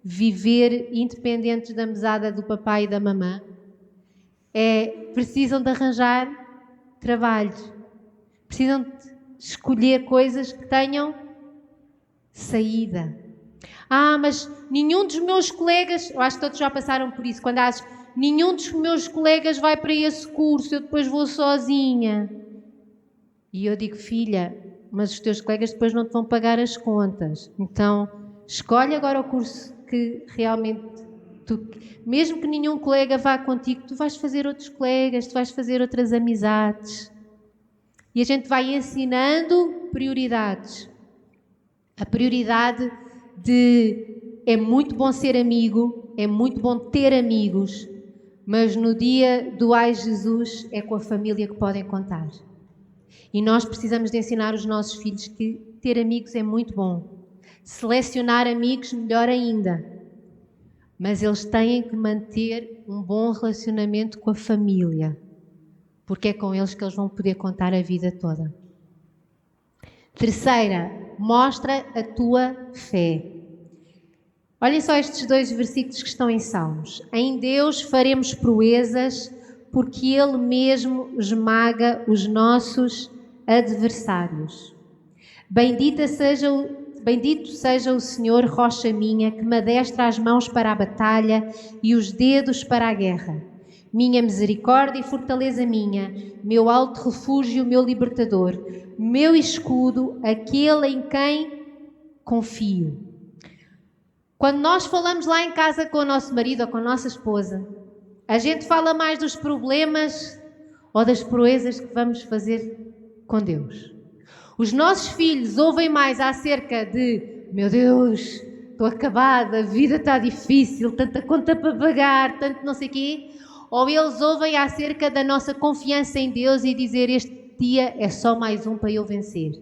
A: viver independentes da mesada do papai e da mamã, precisam de arranjar trabalho, precisam de escolher coisas que tenham saída. Mas nenhum dos meus colegas, eu acho que todos já passaram por isso, quando achas, nenhum dos meus colegas vai para esse curso, eu depois vou sozinha. E eu digo, filha, mas os teus colegas depois não te vão pagar as contas. Então, escolhe agora o curso que realmente mesmo que nenhum colega vá contigo, tu vais fazer outros colegas, tu vais fazer outras amizades. E a gente vai ensinando prioridades. A prioridade é muito bom ser amigo, é muito bom ter amigos, mas no dia do Ai Jesus é com a família que podem contar. E nós precisamos de ensinar os nossos filhos que ter amigos é muito bom. Selecionar amigos, melhor ainda. Mas eles têm que manter um bom relacionamento com a família, porque é com eles que eles vão poder contar a vida toda. Terceira, mostra a tua fé. Olhem só estes 2 versículos que estão em Salmos. Em Deus faremos proezas, porque Ele mesmo esmaga os nossos adversários. Bendito seja o Senhor, rocha minha, que me adestra as mãos para a batalha e os dedos para a guerra. Minha misericórdia e fortaleza minha, meu alto refúgio, meu libertador, meu escudo, aquele em quem confio. Quando nós falamos lá em casa com o nosso marido ou com a nossa esposa, a gente fala mais dos problemas ou das proezas que vamos fazer com Deus. Os nossos filhos ouvem mais acerca de, meu Deus, estou acabada, a vida está difícil, tanta conta para pagar, tanto não sei o quê, ou eles ouvem acerca da nossa confiança em Deus e dizer, este dia é só mais um para eu vencer.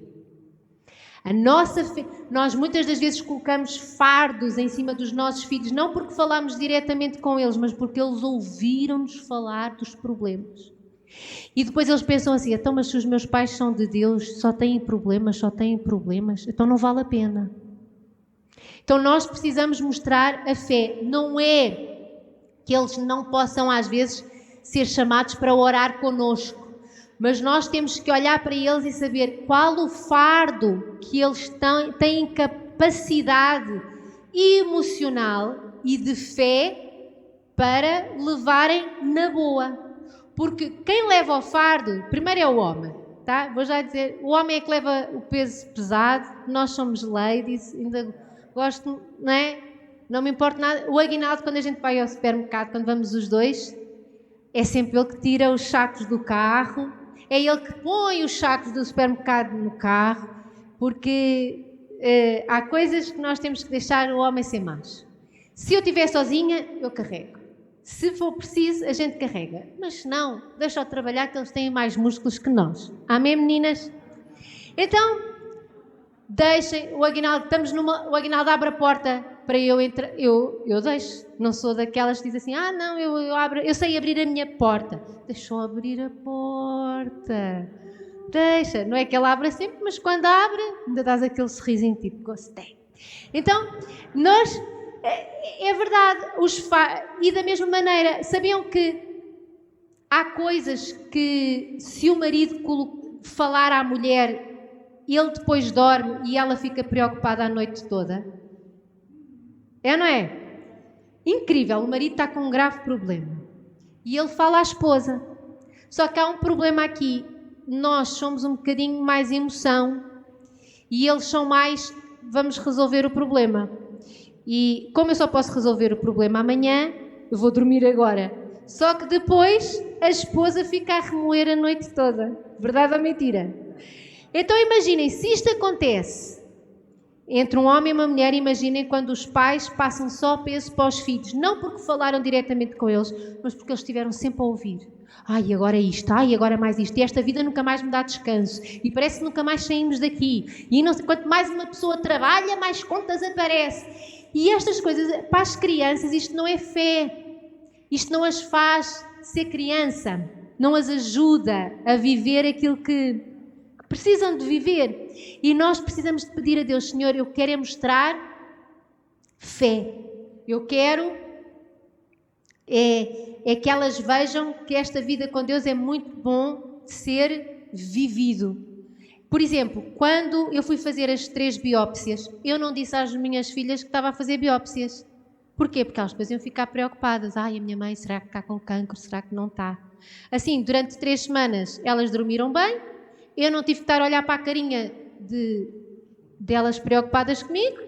A: Nós muitas das vezes colocamos fardos em cima dos nossos filhos, não porque falamos diretamente com eles, mas porque eles ouviram-nos falar dos problemas. E depois eles pensam assim, então, mas se os meus pais são de Deus, só têm problemas, então não vale a pena. Então nós precisamos mostrar a fé. Não é que eles não possam às vezes ser chamados para orar connosco, mas nós temos que olhar para eles e saber qual o fardo que eles têm capacidade emocional e de fé para levarem na boa. Porque quem leva o fardo, primeiro é o homem, tá? Vou já dizer, o homem é que leva o peso pesado, nós somos ladies, ainda gosto, não é? Não me importa nada. O Aguinaldo, quando a gente vai ao supermercado, quando vamos os dois, é sempre ele que tira os sacos do carro, é ele que põe os sacos do supermercado no carro, porque há coisas que nós temos que deixar o homem sem mais. Se eu estiver sozinha, eu carrego. Se for preciso, a gente carrega. Mas se não, deixa-o trabalhar, que eles têm mais músculos que nós. Amém, meninas? Então, deixem o Aguinaldo, o Aguinaldo abre a porta para eu entrar. Eu deixo. Não sou daquelas que dizem assim, não, eu abro, eu sei abrir a minha porta. Deixa-o abrir a porta. Deixa. Não é que ela abra sempre, mas quando abre, ainda dás aquele sorrisinho tipo, gostei. Então, nós... É verdade, e da mesma maneira, sabiam que há coisas que se o marido falar à mulher, ele depois dorme e ela fica preocupada a noite toda? É, não é? Incrível, o marido está com um grave problema e ele fala à esposa. Só que há um problema aqui, nós somos um bocadinho mais emoção e eles são mais, vamos resolver o problema. E como eu só posso resolver o problema amanhã, eu vou dormir agora. Só que depois a esposa fica a remoer a noite toda. Verdade ou mentira? Então imaginem, se isto acontece entre um homem e uma mulher, imaginem quando os pais passam só peso para os filhos. Não porque falaram diretamente com eles, mas porque eles estiveram sempre a ouvir. Ai, agora é isto, ai, agora é mais isto. E esta vida nunca mais me dá descanso. E parece que nunca mais saímos daqui. E não sei, quanto mais uma pessoa trabalha, mais contas aparece. E estas coisas, para as crianças, isto não é fé. Isto não as faz ser criança. Não as ajuda a viver aquilo que precisam de viver. E nós precisamos de pedir a Deus, Senhor, eu quero mostrar fé. Eu quero que elas vejam que esta vida com Deus é muito bom de ser vivido. Por exemplo, quando eu fui fazer as 3 biópsias, eu não disse às minhas filhas que estava a fazer biópsias. Porquê? Porque elas depois iam ficar preocupadas. Ai, a minha mãe, será que está com cancro? Será que não está? Assim, durante 3 semanas, elas dormiram bem. Eu não tive que estar a olhar para a carinha delas preocupadas comigo.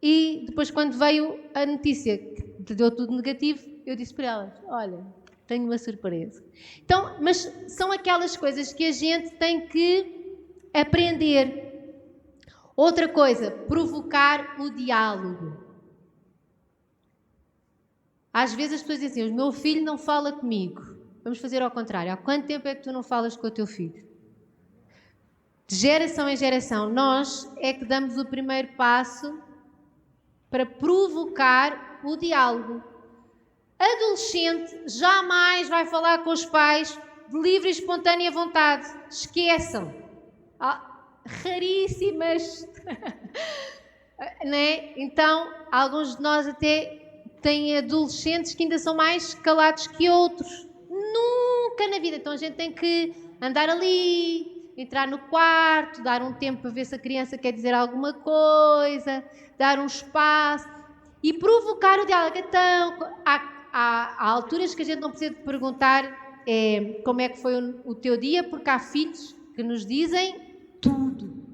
A: E depois, quando veio a notícia que deu tudo negativo, eu disse para elas, olha, tenho uma surpresa. Então, mas são aquelas coisas que a gente tem que aprender. Outra coisa, provocar o diálogo. Às vezes as pessoas dizem assim, o meu filho não fala comigo. Vamos fazer ao contrário. Há quanto tempo é que tu não falas com o teu filho? De geração em geração, nós é que damos o primeiro passo para provocar o diálogo. Adolescente jamais vai falar com os pais de livre e espontânea vontade. Esqueçam. Raríssimas. Né? Então, alguns de nós até têm adolescentes que ainda são mais calados que outros. Nunca na vida. Então a gente tem que andar ali, entrar no quarto, dar um tempo para ver se a criança quer dizer alguma coisa, dar um espaço e provocar o diálogo. Então, há alturas que a gente não precisa de perguntar como é que foi o teu dia, porque há filhos que nos dizem tudo.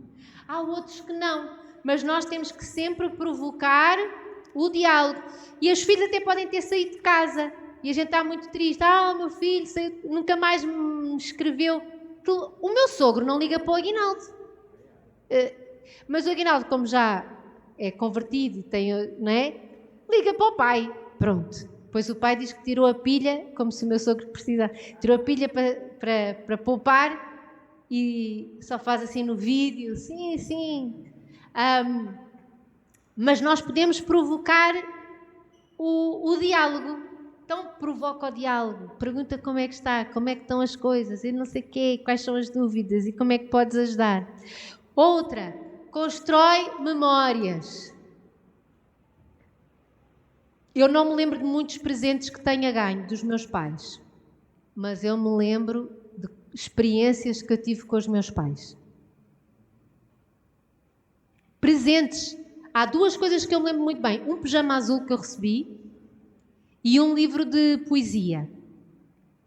A: Há outros que não, mas nós temos que sempre provocar o diálogo. E os filhos até podem ter saído de casa e a gente está muito triste. O meu filho saiu, nunca mais me escreveu. O meu sogro não liga para o Aguinaldo. Mas o Aguinaldo, como já é convertido, não é? Liga para o pai. Pronto. Depois o pai diz que tirou a pilha, como se o meu sogro precisa, tirou a pilha para poupar e só faz assim no vídeo, sim. Mas nós podemos provocar o diálogo. Então provoca o diálogo, pergunta como é que está, como é que estão as coisas, e não sei o quê, quais são as dúvidas e como é que podes ajudar. Outra, constrói memórias. Eu não me lembro de muitos presentes que tenha ganho dos meus pais, mas eu me lembro de experiências que eu tive com os meus pais. Presentes. Há 2 coisas que eu me lembro muito bem. Um pijama azul que eu recebi e um livro de poesia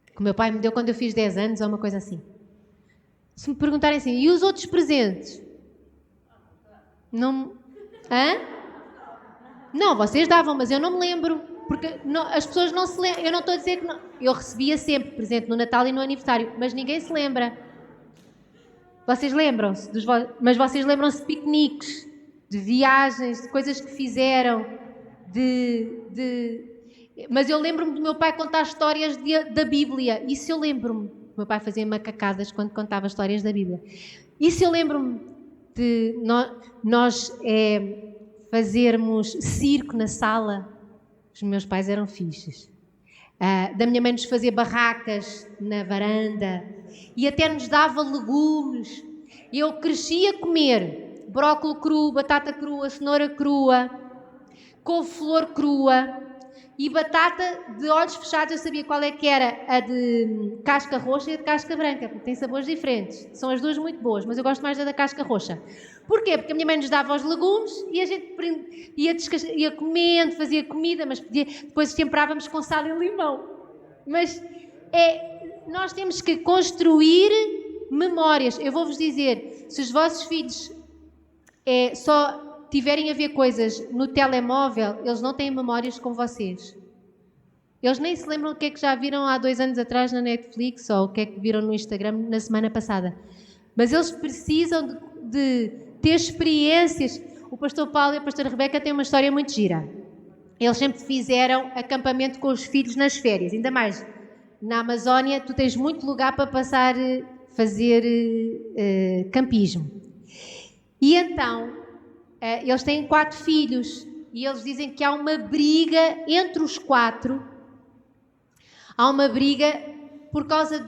A: que o meu pai me deu quando eu fiz 10 anos ou uma coisa assim. Se me perguntarem assim, e os outros presentes? Não... Não, vocês davam, mas eu não me lembro. Porque as pessoas não se lembram. Eu não estou a dizer que não. Eu recebia sempre presente no Natal e no aniversário, mas ninguém se lembra. Vocês lembram-se? Mas vocês lembram-se de piqueniques, de viagens, de coisas que fizeram, Mas eu lembro-me do meu pai contar histórias da Bíblia. Isso eu lembro-me. O meu pai fazia macacadas quando contava histórias da Bíblia. Isso eu lembro-me de nós fazermos circo na sala. Os meus pais eram fixes. Da minha mãe nos fazer barracas na varanda. E até nos dava legumes. Eu cresci a comer brócolis cru, batata crua, cenoura crua, couve-flor crua e batata de olhos fechados. Eu sabia qual é que era a de casca roxa e a de casca branca, porque tem sabores diferentes. São as 2 muito boas, mas eu gosto mais da casca roxa. Porquê? Porque a minha mãe nos dava os legumes e a gente ia comendo, fazia comida, mas depois temperávamos com sal e limão. Mas nós temos que construir memórias. Eu vou-vos dizer, se os vossos filhos só tiverem a ver coisas no telemóvel, eles não têm memórias com vocês. Eles nem se lembram o que é que já viram há 2 anos atrás na Netflix ou o que é que viram no Instagram na semana passada. Mas eles precisam de ter experiências. O pastor Paulo e a pastora Rebeca têm uma história muito gira. Eles sempre fizeram acampamento com os filhos nas férias, ainda mais na Amazónia, tu tens muito lugar para passar, fazer campismo. E então, eles têm 4 filhos e eles dizem que há uma briga entre os 4. Há uma briga por causa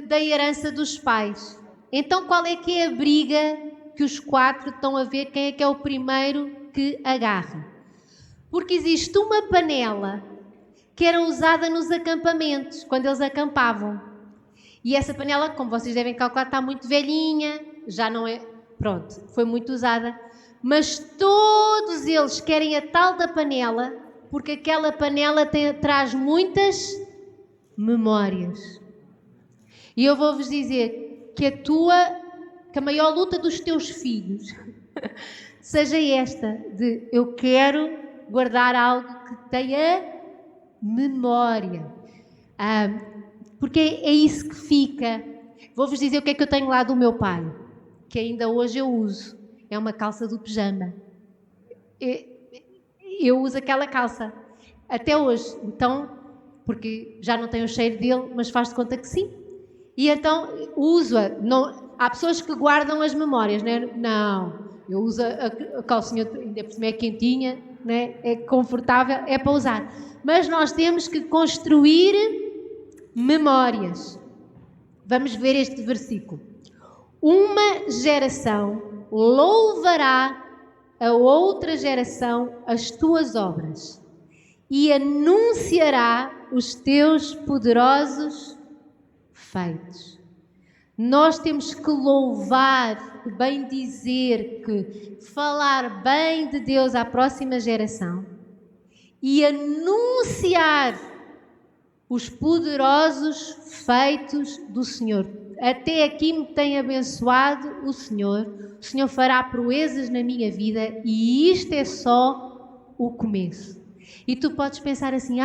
A: da herança dos pais. Então, qual é que é a briga que os 4 estão a ver? Quem é que é o primeiro que agarra? Porque existe uma panela que era usada nos acampamentos, quando eles acampavam. E essa panela, como vocês devem calcular, está muito velhinha, já não é... Pronto, foi muito usada. Mas todos eles querem a tal da panela, porque aquela panela traz muitas memórias. E eu vou-vos dizer que a maior luta dos teus filhos seja esta, de eu quero guardar algo que tenha memória. Porque é isso que fica. Vou-vos dizer o que é que eu tenho lá do meu pai, que ainda hoje eu uso. É uma calça do pijama. Eu uso aquela calça até hoje. Então, porque já não tenho o cheiro dele, mas faz de conta que sim. E então uso-a. Há pessoas que guardam as memórias, não é? Não, eu uso a calcinha, ainda por cima é quentinha, não é? É confortável, é para usar. Mas nós temos que construir memórias. Vamos ver este versículo. Uma geração louvará a outra geração as tuas obras e anunciará os teus poderosos feitos. Nós temos que louvar, bem dizer, que falar bem de Deus à próxima geração e anunciar os poderosos feitos do Senhor. Até aqui me tem abençoado o Senhor fará proezas na minha vida e isto é só o começo. E tu podes pensar assim,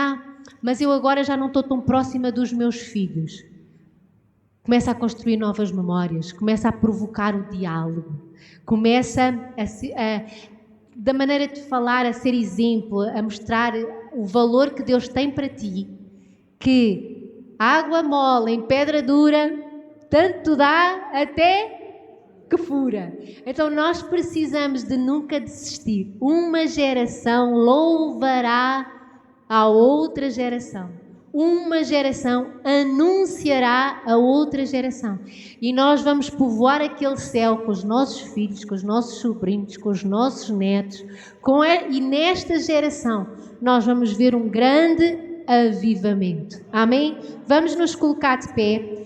A: mas eu agora já não estou tão próxima dos meus filhos. Começa a construir novas memórias, começa a provocar o diálogo, começa da maneira de falar, a ser exemplo, a mostrar o valor que Deus tem para ti, que água mole em pedra dura, tanto dá até que fura. Então nós precisamos de nunca desistir. Uma geração louvará a outra geração. Uma geração anunciará a outra geração. E nós vamos povoar aquele céu com os nossos filhos, com os nossos sobrinhos, com os nossos netos. E nesta geração nós vamos ver um grande avivamento. Amém? Vamos nos colocar de pé.